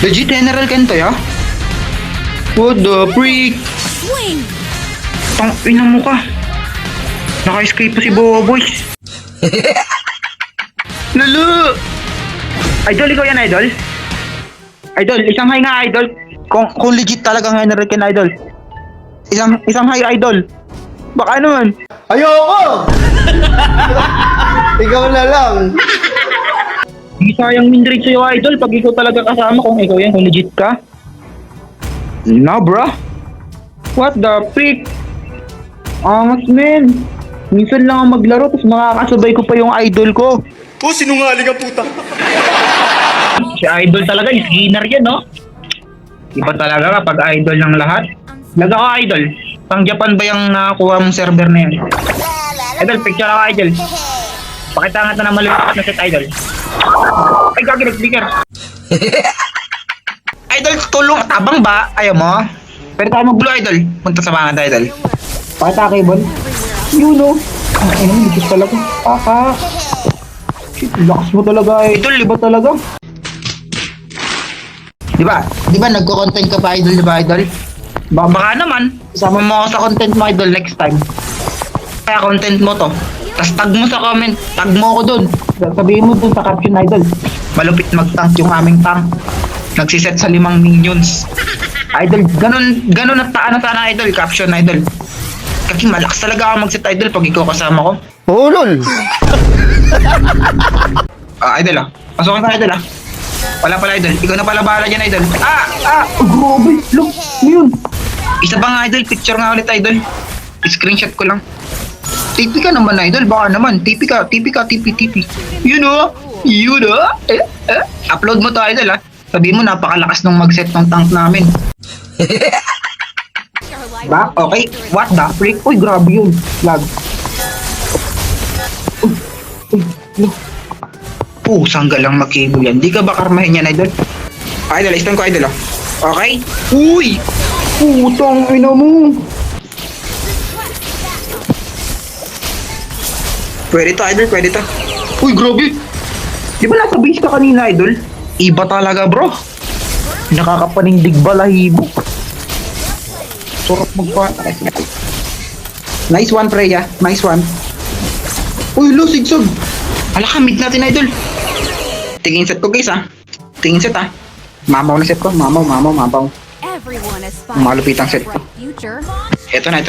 Legit General Ken to, ya? What the freak? Swing! Tang ina mo ka. Naka-escape pa si Boboys. Lalo! Idol, ikaw yan, idol? Idol, isang high nga, idol. Kung legit talaga nga General Ken, idol. Isang high, idol. Baka naman. Ayoko! Ikaw na lang. Hindi sayang min-rate sa'yo, idol, pag ikaw talaga kasama, kung ikaw yan, kung legit ka. No, bro. What the freak? Angas, men. Minsan lang ako maglaro, tapos makakasabay ko pa yung idol ko. Oh, sinungaling ang puta. Si idol talaga, yung skinner yan, no? Iba talaga kapag idol ng lahat. Laga ko, idol. Pang Japan ba yung nakakuha mong server na yan? Idol, picture ako, idol. Pakita nga ito na malulunod na set, idol. Ay, gagi, nag-flicker. Idol, tulong. Tabang ba? Ayaw mo? Pwede tayo mag-blue, idol. Punta sa mga idol. Pakita cable. Yun, no? Ang ina mo, likis talaga. Paka. Shit, lakas mo talaga, idol. Iba talaga. Di ba nagko-content ka pa, idol, di ba, idol? Baka naman. Isama mo ako sa content mo, idol, next time. Kaya content mo to. Tapos tag mo sa comment. Tag mo ako dun. Sabihin mo dun sa caption, idol. Malupit mag-tank yung aming tank. Nagsiset sa 5 minions. Idol, ganun at taana sana, idol. Caption, idol. Kasi malakas talaga ako mag-set, idol, pag ikaw kasama ko. Oh, lol. Idol, pasukin ka, idol, Wala pala, idol. Ikaw na pala bahala dyan, idol. Grabe. Look, yun. Isa ba nga, idol? Picture nga ulit, idol. Screenshot ko lang. TP ka naman, idol. Baka naman. TP. Yun, Yun, Upload mo to, idol, Sabihin mo, napakalakas nung mag-set ng tank namin. Ba? Okay. What the freak? Uy, grabe yun. Lag. Uy. Pusang galang mag-cable yan. Di ka ba karmahin yan, idol? Idol, stun ko, idol, Okay? Uy! Putang ina mo! Pwede to, idol, pwede to. Uy, grabe! Di ba nasa base ka kanina, idol? Iba talaga, bro. Nakakapanindig balahibo. Sarap magpa... Nice one, Freya. Nice one. Uy, lo, sigsag. Ala ka, mid natin, idol. Tingin set ko, guys, Tingin set, Mamaw na set ko. Mamaw. Everyone aspires Malupitang to a set ko. bright future. Ito na.